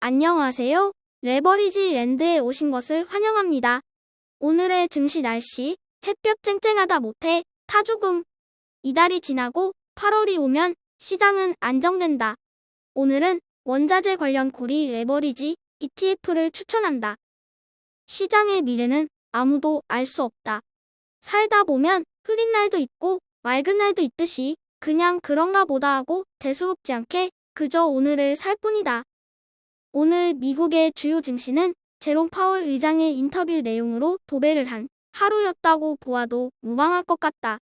안녕하세요. 레버리지 랜드에 오신 것을 환영합니다. 오늘의 증시 날씨, 햇볕 쨍쨍하다 못해 타죽음. 이달이 지나고 8월이 오면 시장은 안정된다. 오늘은 원자재 관련 구리 레버리지 ETF를 추천한다. 시장의 미래는 아무도 알 수 없다. 살다 보면 흐린 날도 있고 맑은 날도 있듯이 그냥 그런가 보다 하고 대수롭지 않게 그저 오늘을 살 뿐이다. 오늘 미국의 주요 증시는 제롬 파월 의장의 인터뷰 내용으로 도배를 한 하루였다고 보아도 무방할 것 같다.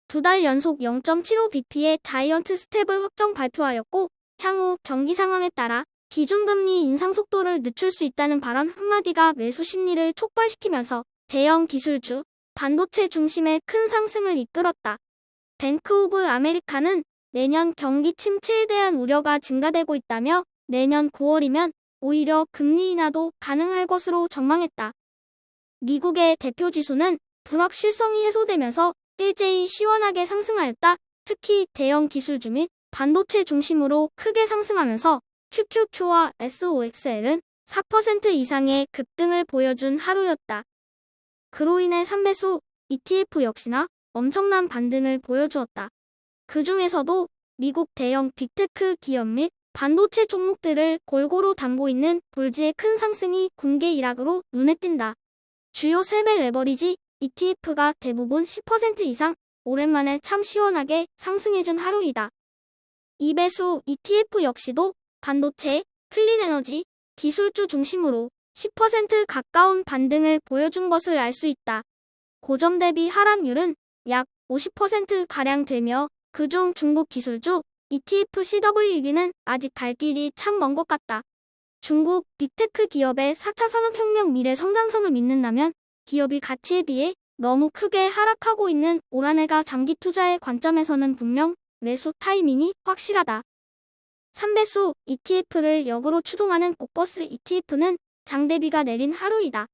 2달 연속 0.75bp의 자이언트 스텝을 확정 발표하였고 향후 경기 상황에 따라 기준금리 인상 속도를 늦출 수 있다는 발언 한마디가 매수 심리를 촉발시키면서 대형 기술주, 반도체 중심의 큰 상승을 이끌었다. 뱅크 오브 아메리카는 내년 경기 침체에 대한 우려가 증가되고 있다며 내년 9월이면 오히려 금리 인하도 가능할 것으로 전망했다. 미국의 대표 지수는 불확실성이 해소되면서 일제히 시원하게 상승하였다. 특히 대형 기술주 및 반도체 중심으로 크게 상승하면서 QQQ와 SOXL은 4% 이상의 급등을 보여준 하루였다. 그로 인해 삼배수 ETF 역시나 엄청난 반등을 보여주었다. 그 중에서도 미국 대형 빅테크 기업 및 반도체 종목들을 골고루 담고 있는 볼지의 큰 상승이 군계 일학으로 눈에 띈다. 주요 3배 레버리지 ETF가 대부분 10% 이상 오랜만에 참 시원하게 상승해준 하루이다. 2배수 ETF 역시도 반도체, 클린에너지, 기술주 중심으로 10% 가까운 반등을 보여준 것을 알 수 있다. 고점 대비 하락률은 약 50%가량 되며 그중 중국 기술주 ETF CWB는 아직 갈 길이 참 먼 것 같다. 중국 빅테크 기업의 4차 산업혁명 미래 성장성을 믿는다면 기업이 가치에 비해 너무 크게 하락하고 있는 올 한 해가 장기 투자의 관점에서는 분명 매수 타이밍이 확실하다. 3배수 ETF를 역으로 추종하는 고버스 ETF는 장 대비가 내린 하루이다.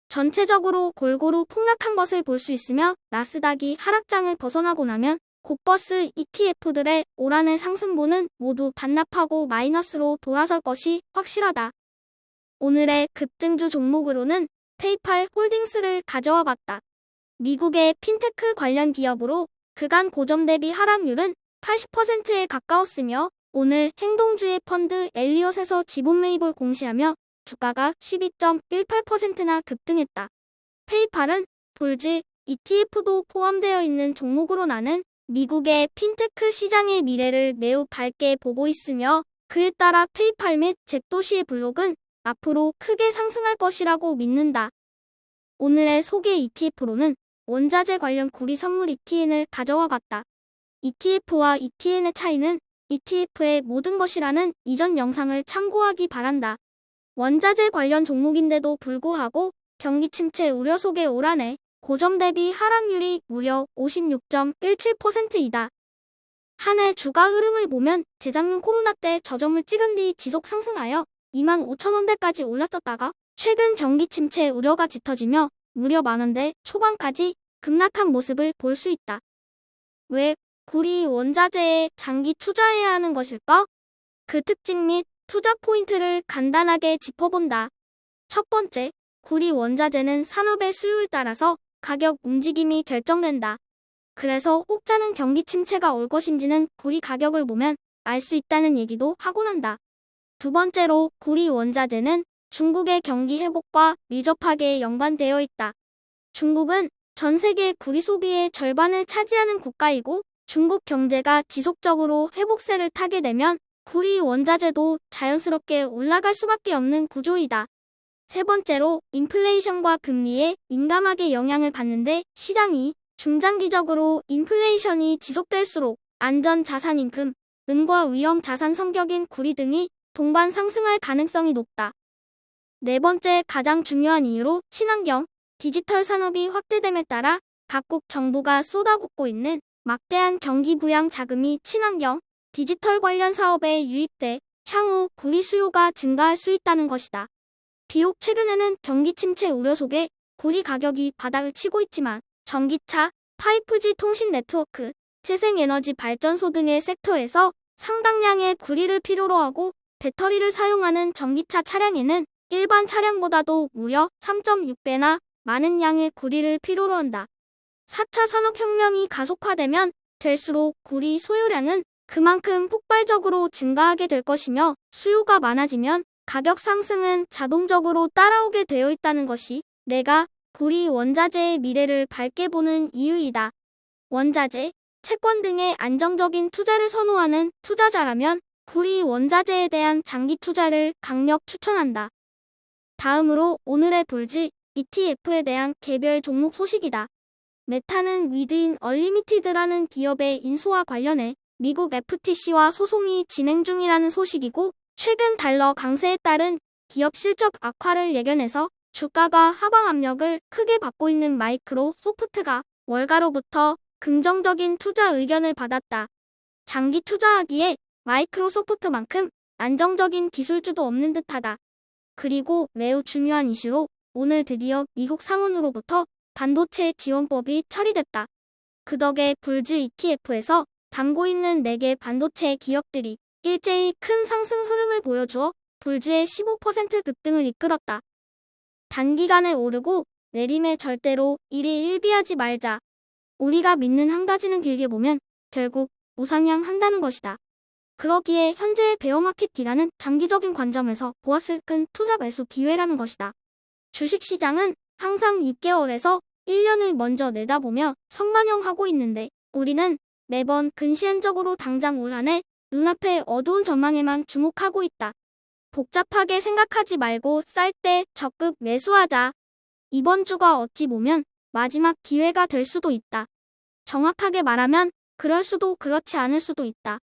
전체적으로 골고루 폭락한 것을 볼 수 있으며 나스닥이 하락장을 벗어나고 나면 고버스 ETF들의 올 한 해 상승분은 모두 반납하고 마이너스로 돌아설 것이 확실하다. 오늘의 급등주 종목으로는 페이팔 홀딩스를 가져와 봤다. 미국의 핀테크 관련 기업으로 그간 고점 대비 하락률은 80%에 가까웠으며 오늘 행동주의 펀드 엘리엇에서 지분 매입을 공시하며 주가가 12.18%나 급등했다. 페이팔은 볼즈 ETF도 포함되어 있는 종목으로 나는 미국의 핀테크 시장의 미래를 매우 밝게 보고 있으며 그에 따라 페이팔 및 잭도시의 블록은 앞으로 크게 상승할 것이라고 믿는다. 오늘의 소개 ETF로는 원자재 관련 구리 선물 ETN을 가져와 봤다. ETF와 ETN의 차이는 ETF의 모든 것이라는 이전 영상을 참고하기 바란다. 원자재 관련 종목인데도 불구하고 경기 침체 우려 속에 올 한 해 고점 대비 하락률이 무려 56.17%이다. 한 해 주가 흐름을 보면 재작년 코로나 때 저점을 찍은 뒤 지속 상승하여 25,000원대까지 올랐었다가 최근 경기 침체 우려가 짙어지며 무려 만원대 초반까지 급락한 모습을 볼 수 있다. 왜 구리 원자재에 장기 투자해야 하는 것일까? 그 특징 및 투자 포인트를 간단하게 짚어본다. 첫 번째, 구리 원자재는 산업의 수요에 따라서 가격 움직임이 결정된다. 그래서 혹자는 경기 침체가 올 것인지는 구리 가격을 보면 알 수 있다는 얘기도 하곤 한다. 두 번째로 구리 원자재는 중국의 경기 회복과 밀접하게 연관되어 있다. 중국은 전 세계 구리 소비의 절반을 차지하는 국가이고 중국 경제가 지속적으로 회복세를 타게 되면 구리 원자재도 자연스럽게 올라갈 수밖에 없는 구조이다. 세 번째로 인플레이션과 금리에 민감하게 영향을 받는데 시장이 중장기적으로 인플레이션이 지속될수록 안전자산임금, 은과 위험 자산 성격인 구리 등이 동반 상승할 가능성이 높다. 네 번째 가장 중요한 이유로 친환경, 디지털 산업이 확대됨에 따라 각국 정부가 쏟아붓고 있는 막대한 경기 부양 자금이 친환경, 디지털 관련 사업에 유입돼 향후 구리 수요가 증가할 수 있다는 것이다. 비록 최근에는 경기 침체 우려 속에 구리 가격이 바닥을 치고 있지만 전기차, 5G 통신 네트워크, 재생에너지 발전소 등의 섹터에서 상당량의 구리를 필요로 하고 배터리를 사용하는 전기차 차량에는 일반 차량보다도 무려 3.6배나 많은 양의 구리를 필요로 한다. 4차 산업혁명이 가속화되면 될수록 구리 소요량은 그만큼 폭발적으로 증가하게 될 것이며 수요가 많아지면 가격 상승은 자동적으로 따라오게 되어 있다는 것이 내가 구리 원자재의 미래를 밝게 보는 이유이다. 원자재, 채권 등의 안정적인 투자를 선호하는 투자자라면 구리 원자재에 대한 장기 투자를 강력 추천한다. 다음으로 오늘의 불지 ETF에 대한 개별 종목 소식이다. 메타는 위드인 얼리미티드라는 기업의 인수와 관련해 미국 FTC와 소송이 진행 중이라는 소식이고, 최근 달러 강세에 따른 기업 실적 악화를 예견해서 주가가 하방 압력을 크게 받고 있는 마이크로소프트가 월가로부터 긍정적인 투자 의견을 받았다. 장기 투자하기에 마이크로소프트만큼 안정적인 기술주도 없는 듯하다. 그리고 매우 중요한 이슈로 오늘 드디어 미국 상원으로부터 반도체 지원법이 처리됐다. 그 덕에 불즈 ETF에서 담고 있는 4개 반도체 기업들이 일제히 큰 상승 흐름을 보여주어 불즈의 15% 급등을 이끌었다. 단기간에 오르고 내림에 절대로 일희일비하지 말자. 우리가 믿는 한 가지는 길게 보면 결국 우상향한다는 것이다. 그러기에 현재의 베어마켓 기간은 장기적인 관점에서 보았을 큰 투자 매수 기회라는 것이다. 주식시장은 항상 6개월에서 1년을 먼저 내다보며 선반영하고 있는데 우리는 매번 근시안적으로 당장 올 한해 눈앞의 어두운 전망에만 주목하고 있다. 복잡하게 생각하지 말고 쌀 때 적극 매수하자. 이번 주가 어찌 보면 마지막 기회가 될 수도 있다. 정확하게 말하면 그럴 수도 그렇지 않을 수도 있다.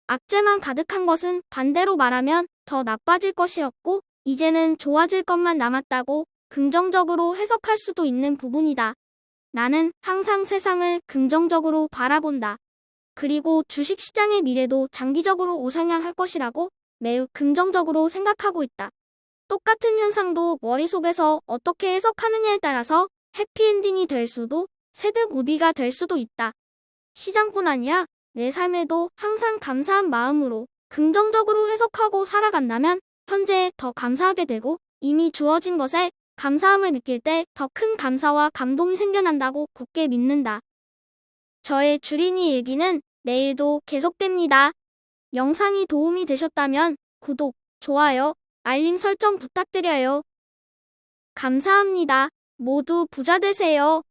악재만 가득한 것은 반대로 말하면 더 나빠질 것이었고 이제는 좋아질 것만 남았다고 긍정적으로 해석할 수도 있는 부분이다. 나는 항상 세상을 긍정적으로 바라본다. 그리고 주식시장의 미래도 장기적으로 우상향할 것이라고 매우 긍정적으로 생각하고 있다. 똑같은 현상도 머릿속에서 어떻게 해석하느냐에 따라서 해피엔딩이 될 수도 새드무비가 될 수도 있다. 시장뿐 아니라 내 삶에도 항상 감사한 마음으로 긍정적으로 해석하고 살아간다면 현재에 더 감사하게 되고 이미 주어진 것에 감사함을 느낄 때 더 큰 감사와 감동이 생겨난다고 굳게 믿는다. 저의 주린이 일기는 내일도 계속됩니다. 영상이 도움이 되셨다면 구독, 좋아요, 알림 설정 부탁드려요. 감사합니다. 모두 부자 되세요.